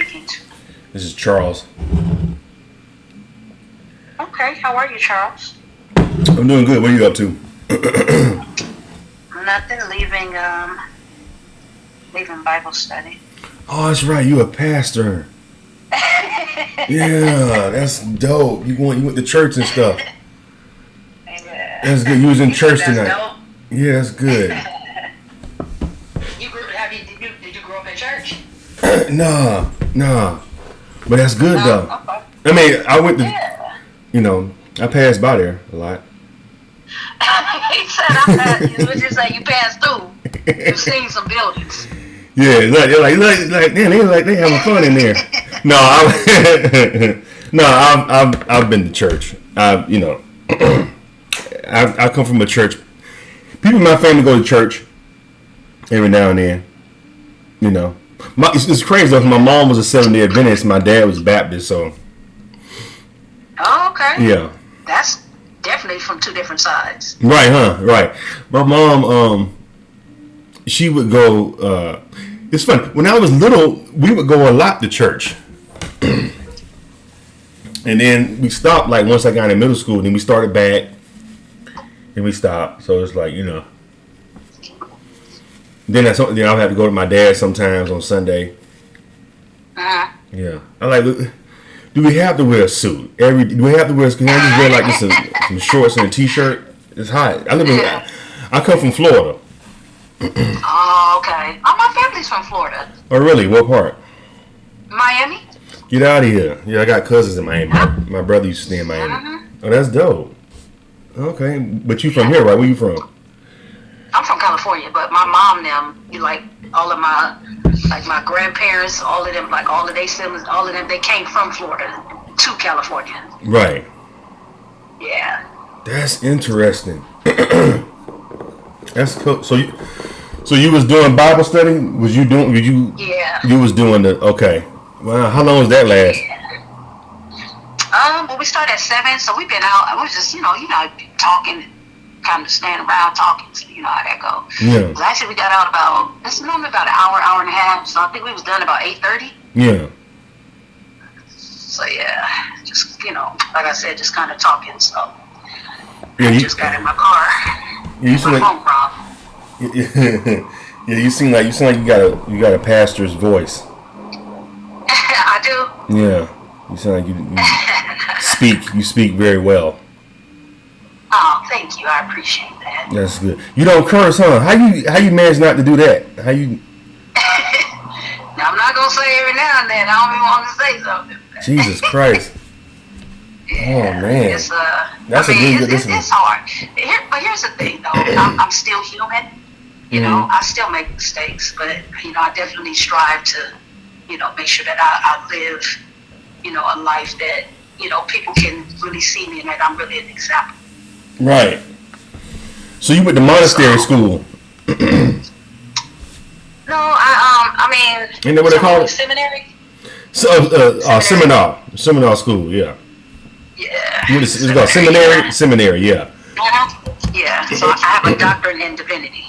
speaking to? This is Charles. Okay, how are you, Charles? I'm doing good. What are you up to? Nothing. Leaving Bible study. Oh, that's right. You a pastor. Yeah, that's dope. You went to church and stuff. Yeah. That's good. You was in church That's tonight. dope. Yeah, that's good. Did you grow up in church? Nah. But that's good though. Okay. I mean, I went to, Yeah. I passed by there a lot. He said I passed. You would just say you passed through. You've seen some buildings. Yeah, damn, they having fun in there. No, I've been to church. I come from a church. People in my family go to church every now and then. It's crazy though. My mom was a Seventh-day Adventist. My dad was Baptist. So. Oh, okay. Yeah. That's definitely from two different sides. Right, huh? Right. My mom, she would go. It's funny. When I was little, we would go a lot to church. And then we stopped like once I got in middle school. Then we started back. And we stopped. So it's like, Then I would have to go to my dad sometimes on Sunday. Uh-huh. Yeah. I like, do we have to wear a suit? Do we have to wear, can I just wear like just some shorts and a t-shirt? It's hot. I come from Florida. Oh, okay. Oh, my family's from Florida. Oh, really? What part? Miami? Get out of here. Yeah, I got cousins in Miami. My brother used to stay in Miami. Uh-huh. Oh, that's dope. Okay. But you from here, right? Where you from? I'm from California, but my mom, all of my grandparents, all of them, all of their siblings, all of them, they came from Florida to California. Right. Yeah. That's interesting. That's cool. So you was doing Bible study? Yeah. You was doing okay. Wow. How long was that last? Well, we started at 7, so we've been out. I was just, talking, kind of standing around talking. So you know how that goes. Yeah. Well, actually, we got out it's normally about an hour and a half. So I think we was done about 8:30. Yeah. So yeah, just like I said, just kind of talking. So Yeah. I just got in my car. You seem my like. phone robbed. Yeah. You seem like you got a pastor's voice. I do. Yeah. You sound like you speak very well. Oh, thank you. I appreciate that. That's good. You don't curse, huh? How you manage not to do that? How you? Now, I'm not gonna say every now and then. I don't even want to say something. Jesus Christ. Yeah, Oh man. It's It's hard. But here's the thing, though. I'm still human. I still make mistakes, but I definitely strive to, make sure that I live, a life that people can really see me and that I'm really an example. Right. So you went to monastery school. No, I mean. Isn't that what they call it? Seminary. So seminar school. Yeah. Yeah. It's called seminary. Yeah. Yeah. So I have a doctorate in divinity.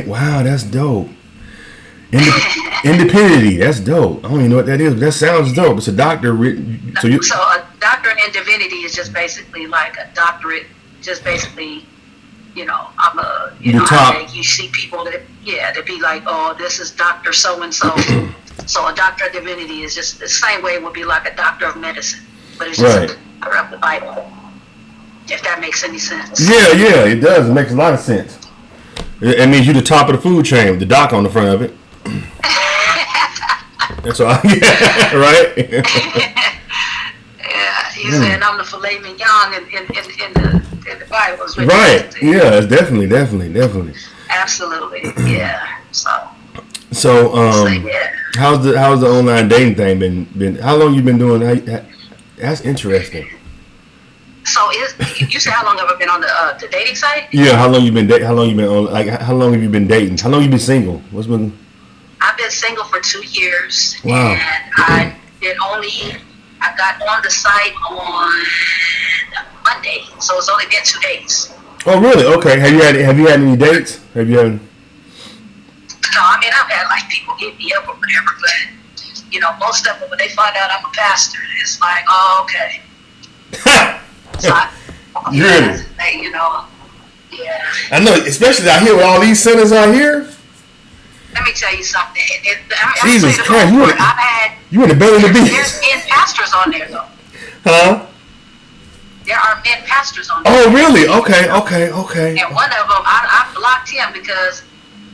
Wow, that's dope. Independently, that's dope. I don't even know what that is, but that sounds dope. It's a doctorate. So a doctorate in divinity is just basically like a doctorate. Just basically, I'm a top. You see people that be like, oh, this is Doctor so and so. So a doctor of divinity is just the same way it would be like a doctor of medicine, but it's just right. a doctor of the Bible. If that makes any sense. Yeah, it does. It makes a lot of sense. It means you're the top of the food chain with the doc on the front of it. That's all. Yeah, right. Yeah, he's saying I'm the filet mignon in the Bible. Right. Yeah, it's definitely. Absolutely. Yeah. So yeah. how's the online dating thing been? How long you been doing? That's interesting. So you said how long have I been on the dating site? Yeah, how long you been on? How long have you been dating? How long you been single? I've been single for 2 years. Wow. And I got on the site on Monday, so it's only been 2 days. Oh, really? Okay. Have you had any dates? No, I mean I've had like people hit me up or whatever, but most of them, when they find out I'm a pastor, it's like, oh, okay. So Really? Yeah. I know, especially out here with all these sinners out here. Let me tell you something. Jesus Christ, you in the belly of the beast. There's men pastors on there, though. Huh? There are men pastors on there. Oh, really? Okay. And one of them, I blocked him because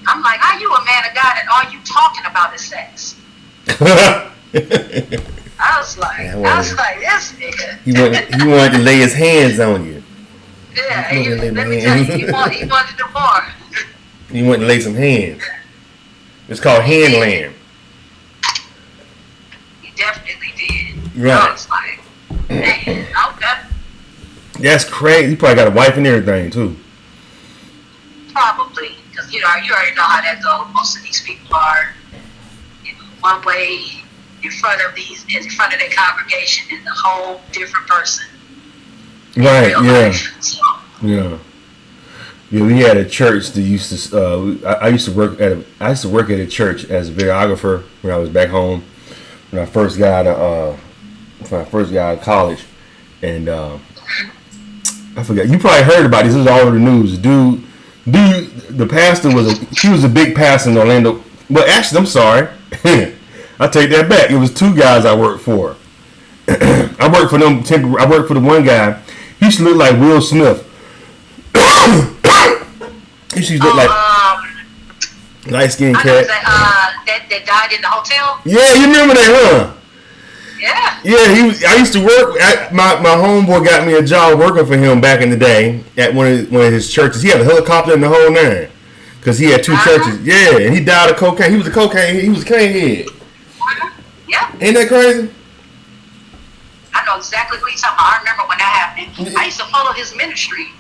I'm like, how you a man of God and all you talking about is sex? I was like, this nigga. He wanted to lay his hands on you. Yeah, let me tell you, he wanted to do more. He wanted to lay some hands. It's called handland. He definitely did. Right. I was like, man, okay. That's crazy. He probably got a wife and everything too. Probably, because you already know how that goes. Most of these people are, one way in front of their congregation, and the whole different person. Right. Yeah. So, yeah. Yeah. We had a church that used to. I used to work at a church as a videographer when I was back home. When I first got out of college, and I forgot. You probably heard about this. This is all over the news. Dude, the pastor he was a big pastor in Orlando. But actually, I'm sorry. I take that back. It was two guys I worked for. I worked for them. I worked for the one guy. He used to look like Will Smith. He used to look like light skinned cat. That died in the hotel. Yeah, you remember that, huh? Yeah. Yeah, I used to work. My homeboy got me a job working for him back in the day at one of his churches. He had a helicopter and the whole nine, because he had two churches. Yeah, and he died of cocaine. He was a cane head. Yeah. Ain't that crazy? I know exactly what you're talking about. I remember when that happened. I used to follow his ministry.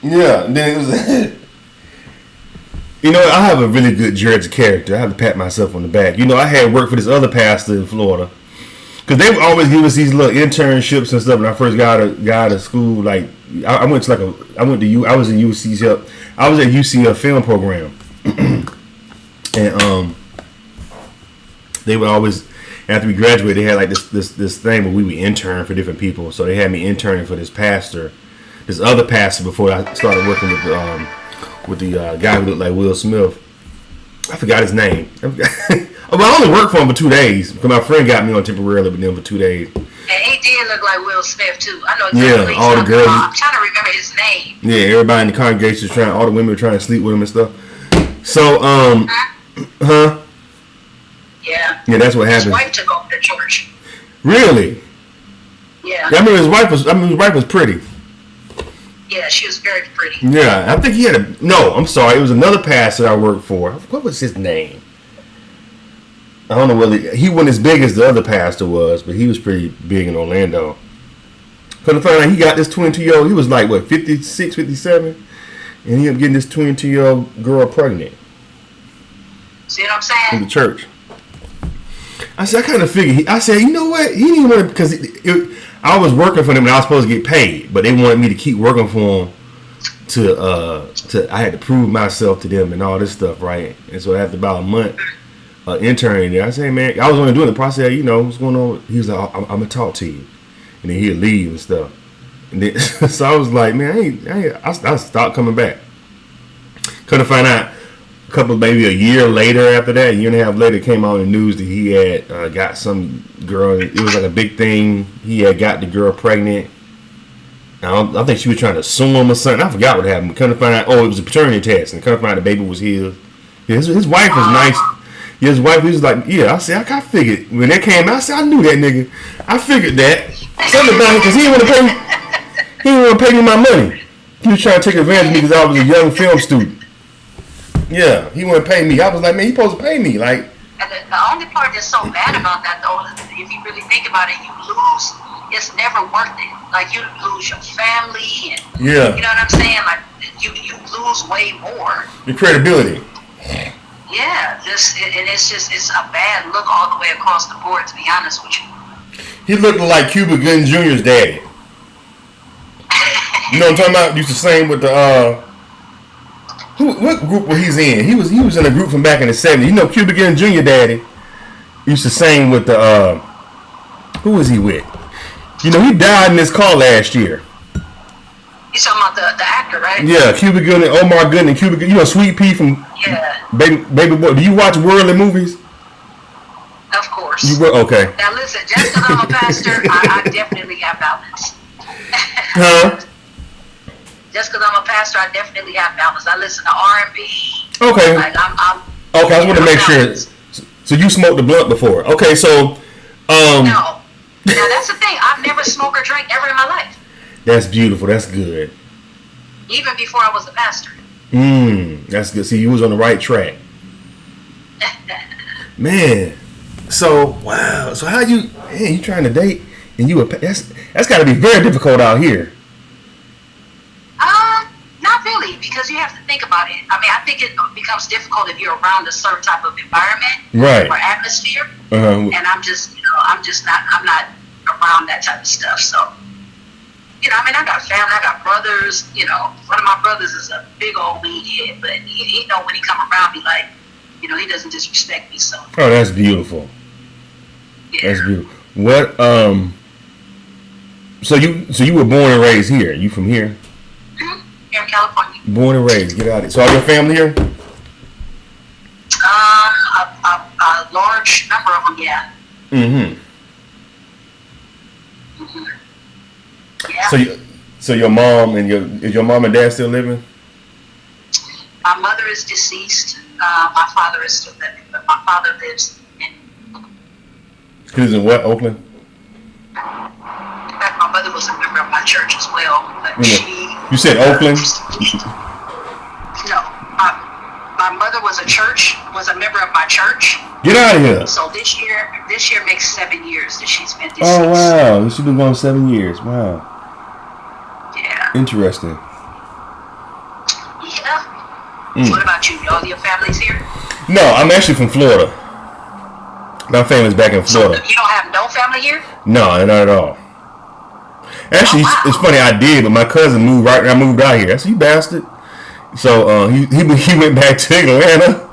Yeah, and then it was. I have a really good judge of character. I have to pat myself on the back. I had worked for this other pastor in Florida, because they would always give us these little internships and stuff. When I first got out of school, like I was at UCF. I was at UCF film program, and they would always, after we graduated, they had like this thing where we would intern for different people. So they had me interning for this other pastor, before I started working with the guy who looked like Will Smith. I forgot his name. I only worked for him for 2 days, because my friend got me on temporarily with them for 2 days. And he did look like Will Smith too. I know exactly. Yeah, all the girls. I'm trying to remember his name. Yeah, everybody in the congregation was all the women were trying to sleep with him and stuff. So, huh? Yeah. Yeah, that's what happened. His wife took over the church. Really? Yeah. I mean, his wife was pretty. Yeah, she was very pretty. Yeah, I think he had no, I'm sorry, it was another pastor I worked for. What was his name? I don't know whether he wasn't as big as the other pastor was, but he was pretty big in Orlando. Because I found out he got this 22-year-old, he was like, 56, 57? And he ended up getting this 22-year-old girl pregnant. See what I'm saying? In the church. I kind of figured, I said, you know what? He didn't want to, because I was working for them and I was supposed to get paid, but they wanted me to keep working for them I had to prove myself to them and all this stuff, right? And so after about a month interning there, I said, hey, man, I was only doing the process, what's going on? He was like, I'm going to talk to you. And then he'd leave and stuff. And then, so I was like, man, I stopped coming back. Couldn't find out maybe a year later after that, a year and a half later, it came out in the news that he had got some girl. It was like a big thing. He had got the girl pregnant. I think she was trying to sue him or something. I forgot what happened. Couldn't find out. Oh, it was a paternity test, and couldn't find out the baby was his. His wife was nice. His wife, he was like, yeah. I said, I figured when that came out. I said, I knew that nigga. I figured that something about it, because he didn't want to pay me. He didn't want to pay me my money. He was trying to take advantage of me because I was a young film student. Yeah, he wouldn't pay me. I was like, man, you supposed to pay me. Like, and the only part that's so bad about that, though, is if you really think about it, you lose. It's never worth it. Like, you lose your family, and yeah, you know what I'm saying. Like, you lose way more. Your credibility. Yeah, it's a bad look all the way across the board. To be honest with you, he looked like Cuba Gooding Jr.'s daddy. You know what I'm talking about? Used to sing with the what group was he in? He was in a group from back in the 70s. Cuba Gooding Jr. daddy. used to sing with the who was he with? You know, he died in his car last year. You talking about the actor, right? Yeah, Cuba Gooding, Omar Gooding, Cuba Gooding. You know, Sweet Pea from Baby Boy. Do you watch worldly movies? Of course. You were okay. Now listen, just because I'm a pastor, I definitely have balance. Huh? Just because I'm a pastor, I definitely have balance. I listen to R&B. Okay. Like I'm okay, I just want to make balanced. sure. So you smoked the blunt before? Okay, so No. Now that's the thing. I've never smoked or drank ever in my life. That's beautiful. That's good. Even before I was a pastor. That's good. See, you was on the right track. Man. So wow. So how you trying to date and that's got to be very difficult out here. Not really, because you have to think about it. I mean, I think it becomes difficult if you're around a certain type of environment or atmosphere. And I'm not around that type of stuff. So, I mean, I got family, I got brothers. One of my brothers is a big old weed head, but he know when he come around me, like, he doesn't disrespect me. So. Oh, that's beautiful. Yeah. That's beautiful. What? So you were born and raised here? You from here? Here in California. Born and raised. Get out of it. So all your family here? A large number of them, yeah. Yeah. So your mom and is your mom and dad still living? My mother is deceased. My father is still living, but my father lives in. He lives in what? Oakland? In fact, my mother was a member of my church as well, but You said Oakland? No, my mother was a member of my church. Get out of here! So this year makes 7 years that she's been deceased. Oh wow, she's been gone 7 years. Wow. Yeah. Interesting. Yeah. What about you? All your family's here? No, I'm actually from Florida. My family's back in Florida. So you don't have no family here? No, not at all. Actually, it's funny, I did, but my cousin moved right when I moved out here. I said, you bastard. So he went back to Atlanta.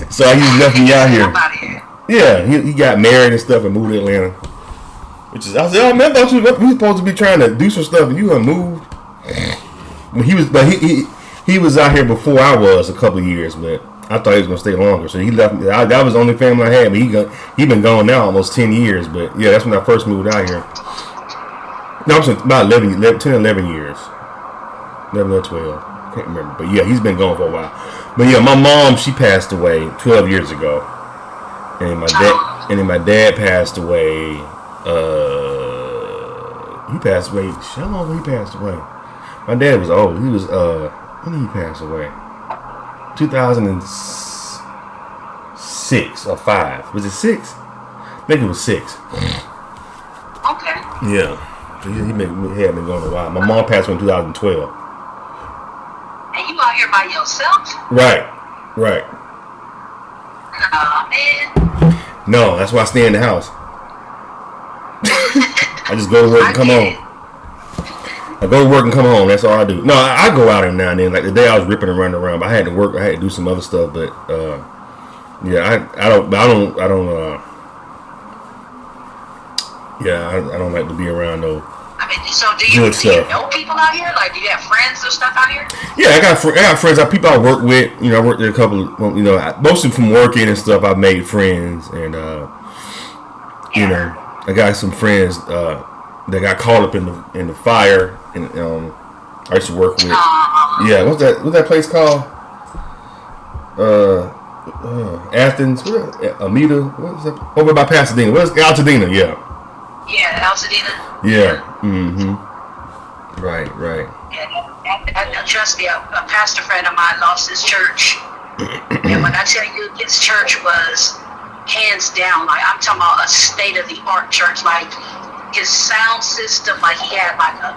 So he left me out here. Yeah, he got married and stuff and moved to Atlanta. I said, oh man, I thought we were supposed to be trying to do some stuff and you had moved. He was out here before I was a couple of years, but I thought he was gonna stay longer. So he left me. That was the only family I had, but he been gone now almost 10 years. But yeah, that's when I first moved out here. No, I'm about 10 or 11 years. 11 or 12. Can't remember. But yeah, he's been gone for a while. But yeah, my mom, she passed away 12 years ago. And then my dad passed away. He passed away. How long he passed away? My dad was old. He was, when did he pass away? 2006 or 5. Was it 6? I think it was 6. Okay. Yeah. He had been going a while. My mom passed away in 2012. And you out here by yourself? Right. Man. No, that's why I stay in the house. I just go to work and come home. I go to work and come home. That's all I do. No, I go out every now and then. Like the day I was ripping and running around, but I had to work. I had to do some other stuff. But yeah, I don't. Yeah, I don't like to be around though. I mean, so do you know people out here? Like, do you have friends or stuff out here? Yeah, I got friends. People I work with. I worked with a couple. Mostly from working and stuff. I made friends, and I got some friends that got caught up in the fire, and I used to work with. Yeah, what's that place called? Athens, Amita, what is that? Over by Pasadena. What's Altadena? Yeah. Yeah, Altadena. Yeah. Right. Yeah, trust me, a pastor friend of mine lost his church, and when I tell you, his church was hands down, like I'm talking about a state of the art church, like his sound system, like he had like a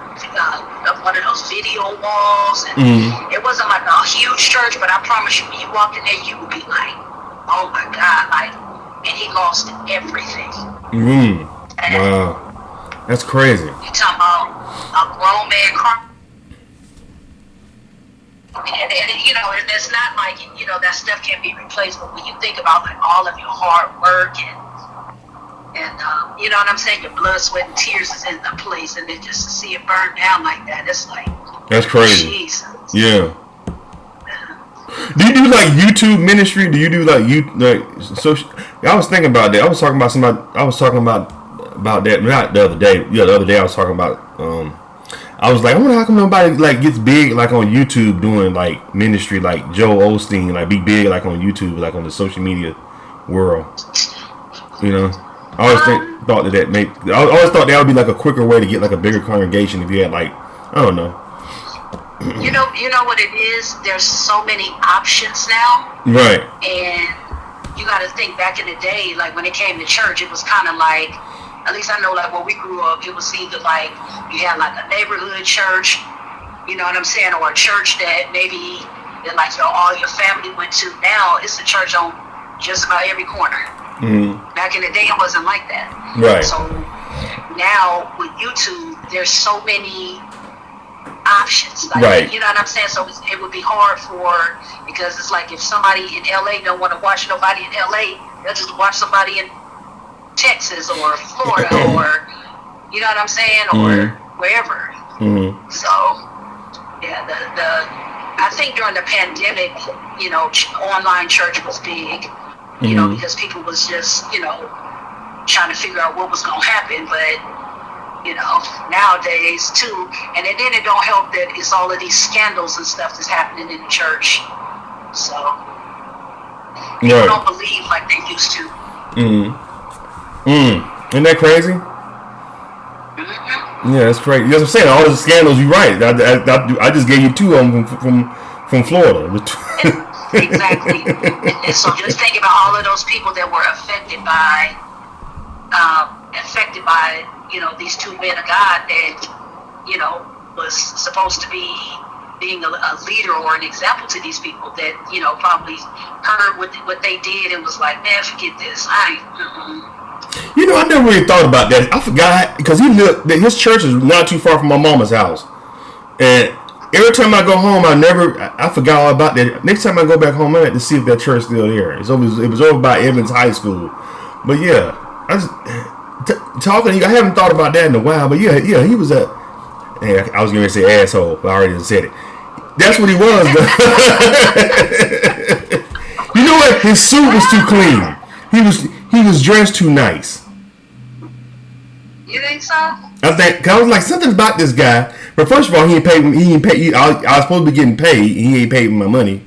one of those video walls, and it wasn't like a huge church, but I promise you, when you walked in there, you would be like, oh my God, like, and he lost everything. Wow. That's crazy. You talking about a grown man crying? And you know, it's not like, you know, that stuff can be replaced. But when you think about like all of your hard work and you know what I'm saying, your blood, sweat, and tears is in the place, and then just to see it burn down like that, it's like, That's crazy. Jesus. Yeah. Do you do like YouTube ministry? Do you do like social? I was thinking about that. I was talking about somebody. I was talking about that not the other day. Yeah, the other day I was talking about. I was like, I wonder how come nobody like gets big like on YouTube doing like ministry like Joel Osteen, like be big like on YouTube, like on the social media world. You know, I always thought that make. I always thought that would be like a quicker way to get like a bigger congregation if you had like, I don't know. You know what it is? There's so many options now. Right. And you got to think back in the day, like when it came to church, it was kind of like, at least I know like when we grew up, it was either like you had like a neighborhood church, you know what I'm saying, or a church that maybe that like all your family went to. Now it's a church on just about every corner. Back in the day, it wasn't like that. Right. So now with YouTube, there's so many options, like, right. You know what I'm saying? So it would be hard because it's like if somebody in LA don't want to watch nobody in LA, they'll just watch somebody in Texas or Florida or, you know what I'm saying, or wherever. So yeah, I think during the pandemic, you know, online church was big, you know, because people was just, you know, trying to figure out what was going to happen. But you know, nowadays too, and then it don't help that it's all of these scandals and stuff that's happening in the church. So people don't believe like they used to. Isn't that crazy? Yeah, that's crazy. That's what I'm saying. All the scandals, you're right. I just gave you two of them from Florida. Exactly. And so just think about all of those people that were affected by you know, these two men of God that, you know, was supposed to be being a leader or an example to these people that, you know, probably heard what they did and was like, man, forget this. You know, I never really thought about that. I forgot because his church is not too far from my mama's house, and every time I go home, I forgot all about that. Next time I go back home, I have to see if that church is still there. It was over by Evans High School, but yeah, I just. Talking, I haven't thought about that in a while, but yeah, he was a. I was going to say asshole, but I already said it. That's what he was. You know what? His suit was too clean. He was dressed too nice. You think so? I was like something about this guy. But first of all, he ain't paid. I was supposed to be getting paid. He ain't paid me my money,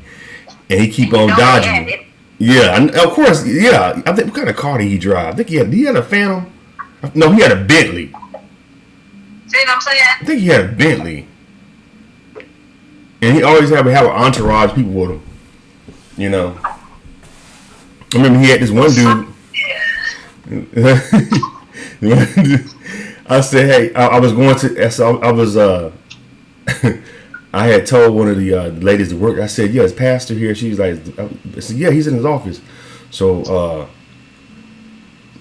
and he keep on dodging me. Yeah, and of course. Yeah, I think what kind of car did he drive? I think he had a Phantom. No, he had a Bentley. See what I'm saying? I think he had a Bentley. And he always have an entourage people with him. You know. I remember he had this one dude. I said, hey, I was going to, so I was, I had told one of the ladies to work, I said, yeah, is pastor here? She's like, I said, yeah, he's in his office. So,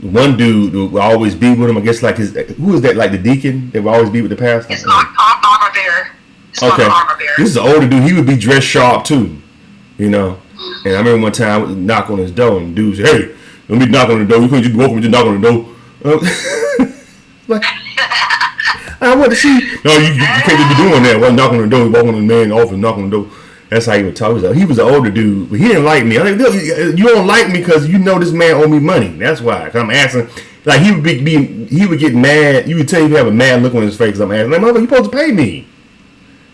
one dude would always be with him. I guess like who is that? Like the deacon that would always be with the pastor. It's armor bearer. Okay, armor bearer. This is an older dude. He would be dressed sharp too, you know. And I remember one time I would knock on his door, and the dude said, "Hey, let me knock on the door. You couldn't just walk me to knock on the door." Like, I want to see. No, you can't just be doing that. Well, knock on the door, walk on the man's office, knock on the door. That's how he would talk. He was an older dude, but he didn't like me. I was like, you don't like me because you know this man owe me money. That's why. I'm asking. Like he would get mad. You would tell you have a mad look on his face. I'm asking, like, mother, you supposed to pay me.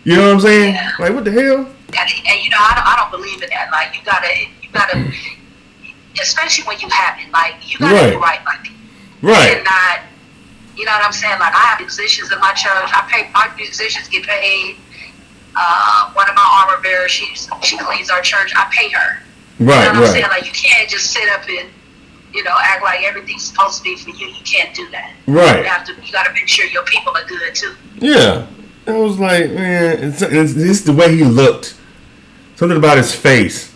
You know what I'm saying? Yeah. Like, what the hell? And you know, I don't believe in that. Like, you gotta, especially when you have it. Like, you gotta do right by people. Right. And not, you know what I'm saying? Like, I have musicians in my church. My musicians get paid. One of my armor bearers, she cleans our church. I pay her. Right, you know what I'm saying? Like, you can't just sit up and, you know, act like everything's supposed to be for you. You can't do that. Right. You got to make sure your people are good too. Yeah. I was like, man, it's the way he looked. Something about his face.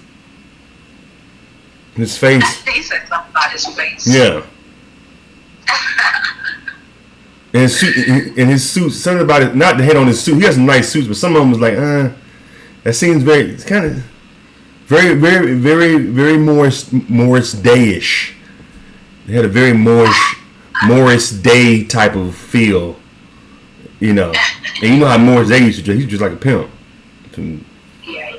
His face. He said something about his face. Yeah. And his suit, something about it. Not the head on his suit. He has some nice suits, but some of them was like, That seems very. It's kind of very Morris Day-ish. It had a very Morris Day type of feel, you know. And you know how Morris Day used to dress. He's just like a pimp from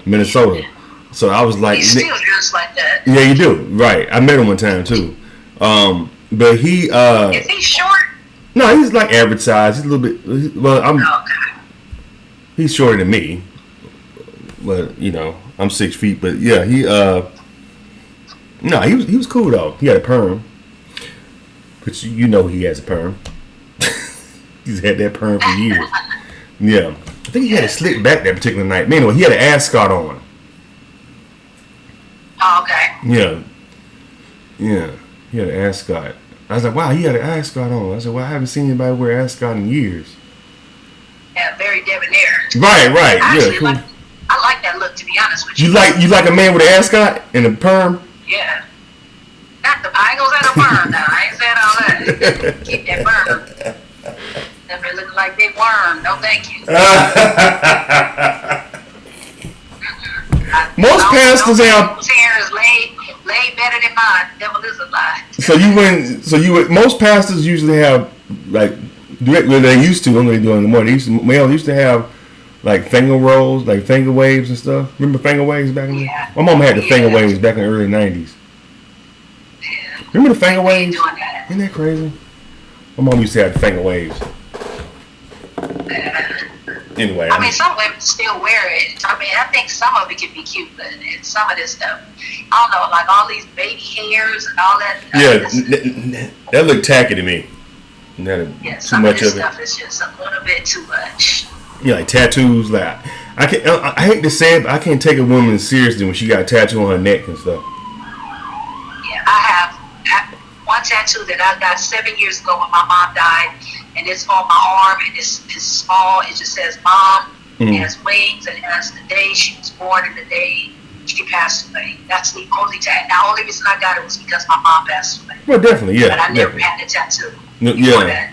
Minnesota. So I was like, he still dressed like that. Yeah, you do. Right. I met him one time too. But he is he short? No, he's like average size. He's a little bit. Well, he's shorter than me. But you know, I'm 6 feet. But yeah, he was cool though. He had a perm. But you know he has a perm. He's had that perm for years. Yeah. I think he had a slick back that particular night. But anyway, he had an ascot on. Oh, okay. Yeah. Yeah. He had an ascot. I was like, wow, he had an ascot on. I said, well, I haven't seen anybody wear ascot in years. Yeah, very debonair. Right. Actually, Cool. I like that look, to be honest with you. You like a man with an ascot and a perm? Yeah. I ain't gonna say no perm now. I ain't saying all that. Keep that perm. That be looking like big worm. No, thank you. Most pastors have. Whose hair is laid better than mine. Devil is a lie. Most pastors usually have like they used to. I don't know what they're doing anymore. They used to have like finger rolls, like finger waves and stuff. Remember finger waves back in the day? My mom had the finger waves back in the early 90s. Yeah. Remember the finger waves? Isn't that crazy? My mom used to have the finger waves. Anyway, I mean, some women still wear it. I mean, I think some of it can be cute, but some of this stuff, I don't know, like all these baby hairs and all that. Yeah, that looked tacky to me. Too much of this stuff is just a little bit too much. Yeah, like tattoos. Like I hate to say it, but I can't take a woman seriously when she got a tattoo on her neck and stuff. Yeah, I have one tattoo that I got 7 years ago when my mom died. And it's on my arm, and it's small. It just says "Mom." It has wings, and it has the day she was born and the day she passed away. That's the only tattoo. The only reason I got it was because my mom passed away. Well, definitely, yeah. But I never had the tattoo. Yeah.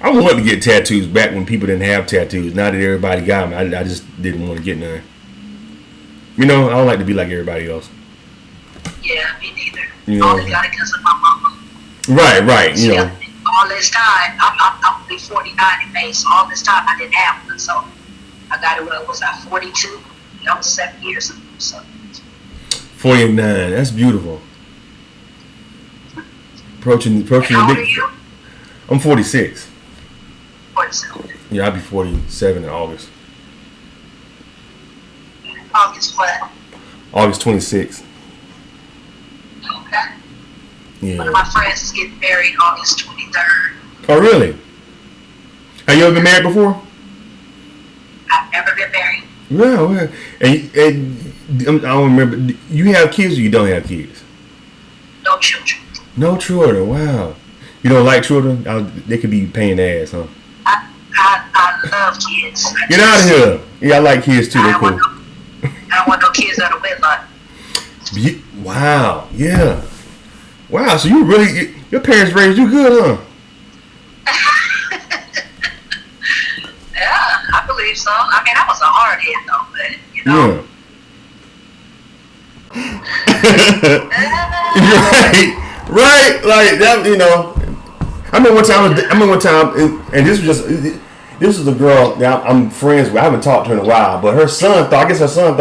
I wanted to get tattoos back when people didn't have tattoos. Now that everybody got them, I just didn't want to get none. You know, I don't like to be like everybody else. Yeah, me neither. You know, I only got it because of my mama. Right. You know. All this time, I'm only 49 in May, so all this time I didn't have one. So I got it, what was I, 42? That was 7 years ago. So. 49, that's beautiful. Approaching the big. How old are you? I'm 46. 47. Yeah, I'll be 47 in August. August what? August 26th. Okay. Yeah. One of my friends is getting married August 23rd. Oh, really? Have you ever been married before? I've never been married. Well. And I don't remember. You have kids or you don't have kids? No children. No children. Wow. You don't like children? They could be paying ass, huh? I love kids. Get out of here. Yeah, I like kids too. They're cool. I don't want no kids out of wedlock. Wow. Yeah. Wow, so your parents raised you good, huh? Yeah, I believe so. I mean, I was a hard head though, but you know. Yeah. right, like that. You know, I remember one time, and this was a girl that I'm friends with. I haven't talked to her in a while, but her son thought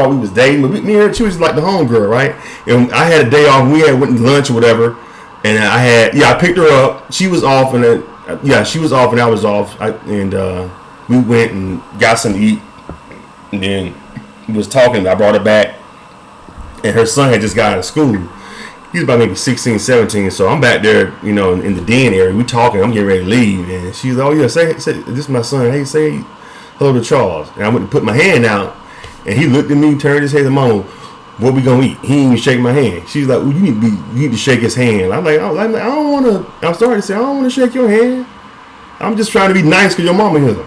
we was dating. But me and her, she was like the home girl, right? And I had a day off. We went to lunch or whatever. And I picked her up. She was off, and she was off, and I was off. We went and got something to eat. And then we was talking. I brought her back, and her son had just got out of school. He was about maybe 16, 17. So I'm back there, you know, in the den area. We talking. I'm getting ready to leave, and she's like, "Oh yeah, say this is my son. Hey, say hello to Charles." And I went to put my hand out, and he looked at me, turned his head to Mom. What we gonna eat? He didn't even shake my hand. She's like, well, you need to shake his hand. I'm like, I don't want to. I'm sorry to say, I don't want to shake your hand. I'm just trying to be nice because your mama here.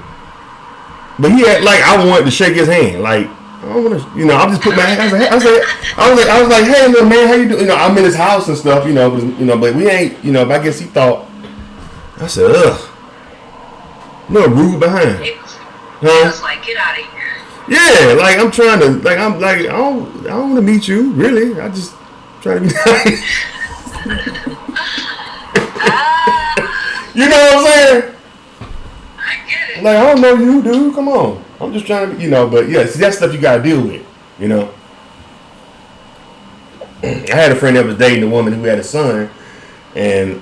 But he had like I wanted to shake his hand. Like I don't want to, you know. I just put my hand. I was like, hey, little man, how you doing? You know, I'm in his house and stuff. You know, but we ain't. You know, but I guess he thought. I said, ugh, no rude behind. It was like, get out of here. Yeah, like I'm trying to, like I'm like I don't want to meet you, really. I just try to be nice. You know what I'm saying? I get it. Like I don't know you, dude. Come on. I'm just trying to, but yeah, see, that's stuff you gotta deal with, you know. I had a friend that was dating a woman who had a son, and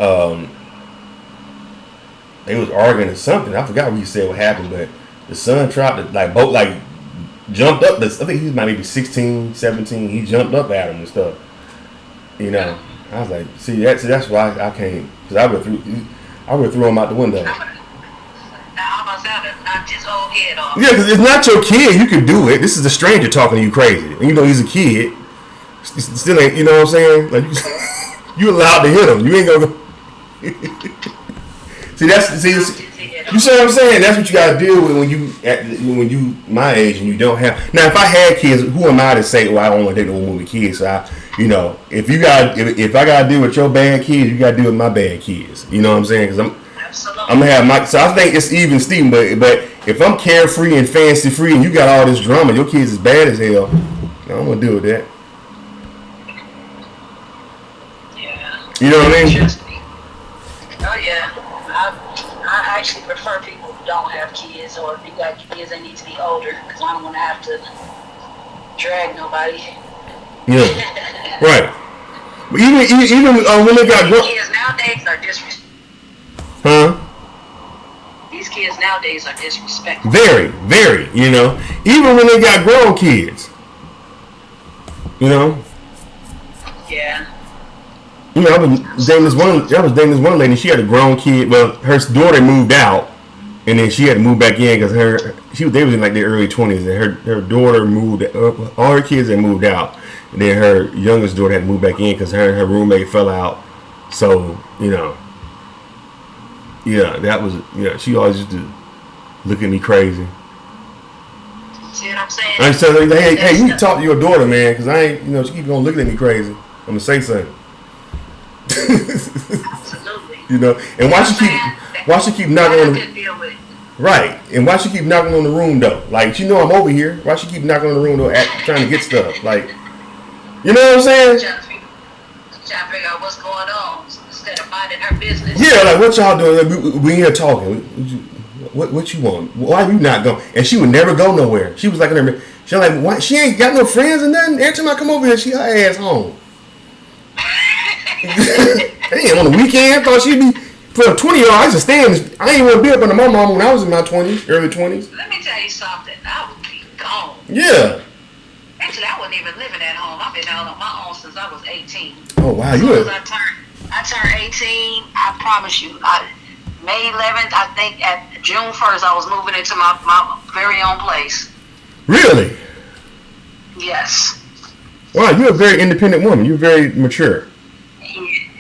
they was arguing or something. I forgot what he said what happened, but the son tried to jumped up. I think he was maybe 16, 17. He jumped up at him and stuff. You know, I was like, see, that's why I can't, because I would throw him out the window. Now, how about that? Knocked his whole head off. Yeah, because it's not your kid. You can do it. This is a stranger talking to you crazy. And you know he's a kid. Still ain't, you know what I'm saying? Like, you allowed to hit him. You ain't gonna go. You see what I'm saying? That's what you gotta deal with when you my age and you don't have. Now, if I had kids, who am I to say, well, I don't want to date no woman with kids? So if I gotta deal with your bad kids, you gotta deal with my bad kids. You know what I'm saying? Because I'm gonna have my. So I think it's even Steven. But if I'm carefree and fancy free and you got all this drama, your kids is bad as hell. I don't want to deal with that. Yeah. You know what I mean? Oh yeah. I actually prefer people who don't have kids, or if you got kids, they need to be older, because I don't want to have to drag nobody. Yeah. Right. But even when they got kids nowadays are disrespectful. Huh? These kids nowadays are disrespectful. Very, very. You know, even when they got grown kids. You know. Yeah. You know, I was dating this one lady. She had a grown kid. Well, her daughter moved out, and then she had to move back in because they was in like their early 20s, and her daughter moved. All her kids had moved out, and then her youngest daughter had to move back in because her roommate fell out. So that was She always used to look at me crazy. See what I'm saying? I said, hey, you need to talk to your daughter, man, because I ain't, she keep on looking at me crazy. I'm gonna say something. Absolutely. And why she keep knocking on the right? And why she keep knocking on the room though? Like, I'm over here. Why she keep knocking on the room though, trying to get stuff? Like, you know what I'm saying? Trying to figure out what's going on instead of minding her business. Yeah, like what y'all doing? We here talking. What you want? Why you not going? And she would never go nowhere. She was like, why? She ain't got no friends and nothing. Every time I come over here, she her ass home. Damn, on the weekend, I thought she'd be for a 20-year-old. I used to stay I ain't want to be up under my mom when I was in my 20s, early 20s. Let me tell you something. I would be gone. Yeah. Actually, I wasn't even living at home. I've been out on my own since I was 18. Oh wow, as soon as I turned 18. I promise you, May 11th. I think at June 1st, I was moving into my very own place. Really? Yes. Wow, you're a very independent woman. You're very mature.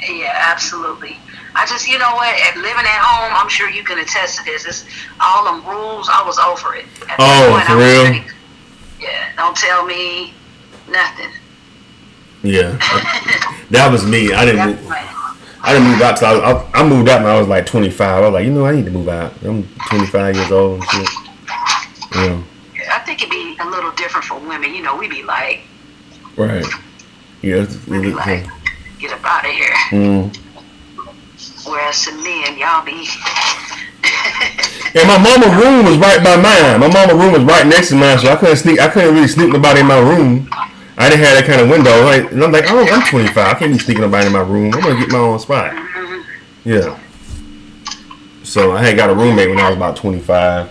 Yeah, absolutely. I just, you know what, living at home, I'm sure you can attest to this. It's all them rules, I was over it. For real? Yeah, don't tell me nothing. Yeah. That was me. I didn't move out till I moved out when I was like 25. I was like, I need to move out. I'm 25 years old and shit. Yeah. I think it'd be a little different for women. We be like, right. Yeah. We be like, get up out of here. Mm. Whereas to men, y'all be. And my mama's room was right by mine. My mama's room was right next to mine, so I couldn't really sneak nobody in my room. I didn't have that kind of window. Right? And I'm like, I'm 25. I can't be sneaking nobody in my room. I'm gonna get my own spot. Mm-hmm. Yeah. So I had got a roommate when I was about 25.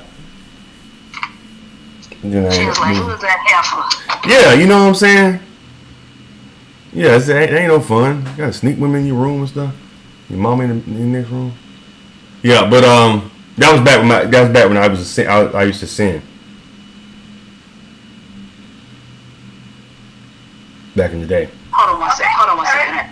She was like, who was that heifer? Yeah, you know what I'm saying? Yeah, it ain't no fun. You gotta sneak women in your room and stuff. Your mama in the next room. Yeah, but that was back when I used to sin. Back in the day. Hold on one second.